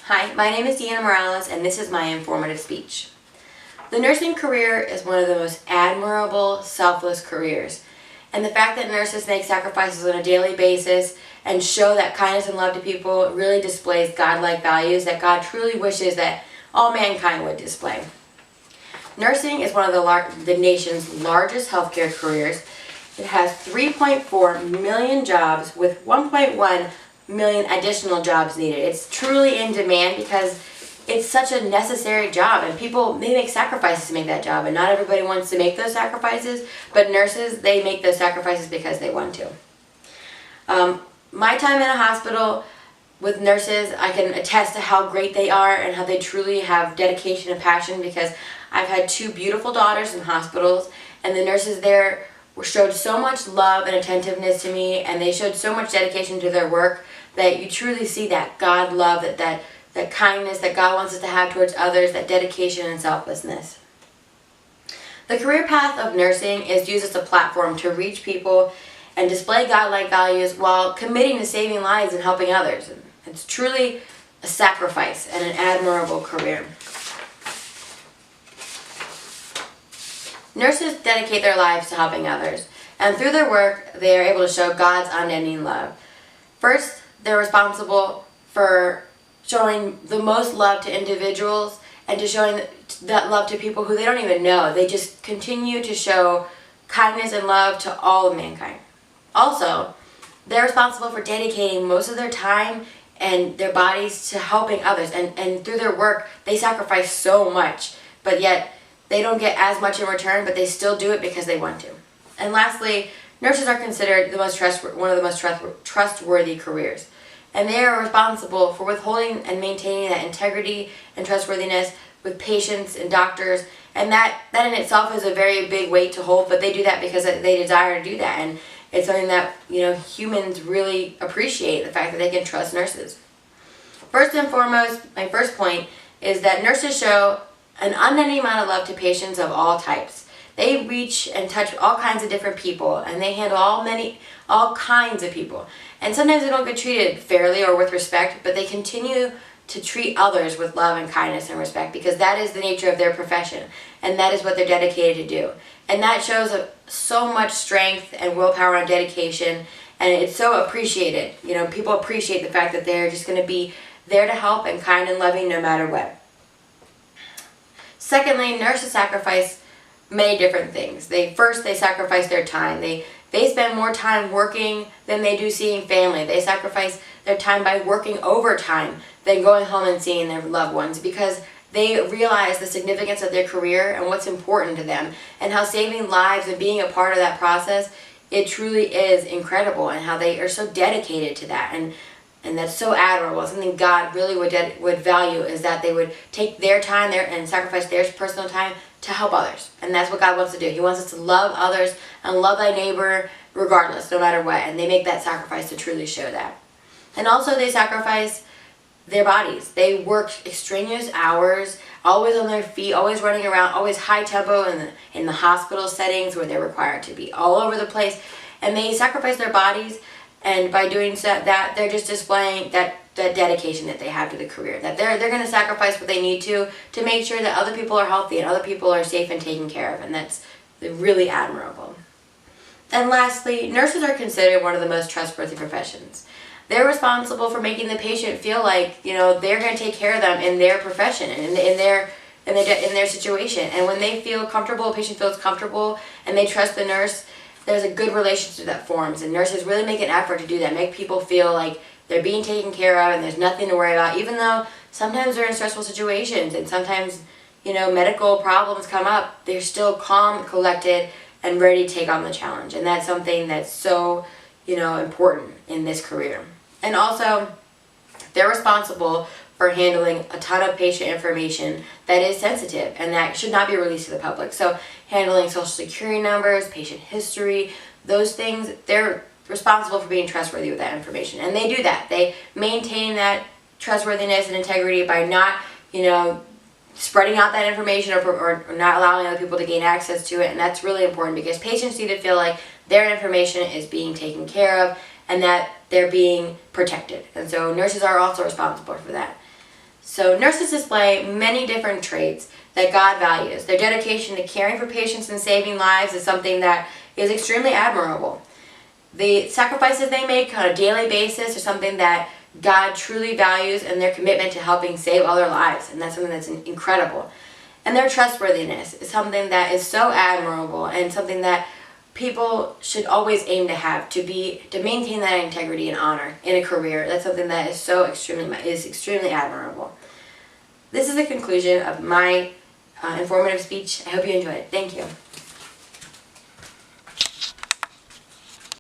Hi, my name is Deana Morales, and this is my informative speech. The nursing career is one of the most admirable, selfless careers. And the fact that nurses make sacrifices on a daily basis and show that kindness and love to people really displays God-like values that God truly wishes that all mankind would display. Nursing is one of the nation's largest healthcare careers. It has 3.4 million jobs with 1.1 million additional jobs needed. It's truly in demand because it's such a necessary job, and people, they make sacrifices to make that job, and not everybody wants to make those sacrifices, but nurses, they make those sacrifices because they want to. My time in a hospital with nurses, I can attest to how great they are and how they truly have dedication and passion, because I've had two beautiful daughters in hospitals, and the nurses there showed so much love and attentiveness to me, and they showed so much dedication to their work that you truly see that God love, that kindness that God wants us to have towards others, that dedication and selflessness. The career path of nursing is used as a platform to reach people and display God-like values while committing to saving lives and helping others. It's truly a sacrifice and an admirable career. Nurses dedicate their lives to helping others, and through their work, they are able to show God's unending love. First, they're responsible for showing the most love to individuals and to showing that love to people who they don't even know. They just continue to show kindness and love to all of mankind. Also, they're responsible for dedicating most of their time and their bodies to helping others, and through their work, they sacrifice so much, but yet they don't get as much in return, but they still do it because they want to. And lastly, nurses are considered one of the most trustworthy careers. And they are responsible for withholding and maintaining that integrity and trustworthiness with patients and doctors. And that in itself is a very big weight to hold, but they do that because they desire to do that. And it's something that, humans really appreciate, the fact that they can trust nurses. First and foremost, my first point is that nurses show an unending amount of love to patients of all types. They reach and touch all kinds of different people, and they handle all kinds of people. And sometimes they don't get treated fairly or with respect, but they continue to treat others with love and kindness and respect, because that is the nature of their profession, and that is what they're dedicated to do. And that shows so much strength and willpower and dedication, and it's so appreciated. People appreciate the fact that they're just going to be there to help and kind and loving no matter what. Secondly, nurses sacrifice many different things. They sacrifice their time. They spend more time working than they do seeing family. They sacrifice their time by working overtime than going home and seeing their loved ones, because they realize the significance of their career and what's important to them, and how saving lives and being a part of that process, it truly is incredible, and how they are so dedicated to that. And that's so admirable. Something God really would value is that they would take their time and sacrifice their personal time to help others. And that's what God wants to do. He wants us to love others and love thy neighbor regardless, no matter what. And they make that sacrifice to truly show that. And also they sacrifice their bodies. They work extraneous hours, always on their feet, always running around, always high tempo in the hospital settings where they're required to be all over the place. And they sacrifice their bodies. And by doing so, that they're just displaying that dedication that they have to the career. That they're going to sacrifice what they need to make sure that other people are healthy and other people are safe and taken care of. And that's really admirable. And lastly, nurses are considered one of the most trustworthy professions. They're responsible for making the patient feel like, they're going to take care of them in their profession and in their situation. And when they feel comfortable, the patient feels comfortable, and they trust the nurse, there's a good relationship that forms, and nurses really make an effort to do that, make people feel like they're being taken care of and there's nothing to worry about, even though sometimes they're in stressful situations and sometimes, medical problems come up. They're still calm, collected, and ready to take on the challenge, and that's something that's so, important in this career. And also, they're responsible for handling a ton of patient information that is sensitive and that should not be released to the public. So handling social security numbers, patient history, those things, they're responsible for being trustworthy with that information. And they do that. They maintain that trustworthiness and integrity by not, spreading out that information or not allowing other people to gain access to it. And that's really important, because patients need to feel like their information is being taken care of, and that they're being protected. And so nurses are also responsible for that. So nurses display many different traits that God values. Their dedication to caring for patients and saving lives is something that is extremely admirable. The sacrifices they make on a daily basis are something that God truly values, and their commitment to helping save other lives, and that's something that's incredible. And their trustworthiness is something that is so admirable, and something that people should always aim to have, to maintain that integrity and honor in a career. That's something that is extremely admirable. This is the conclusion of my informative speech. I hope you enjoyed it. Thank you.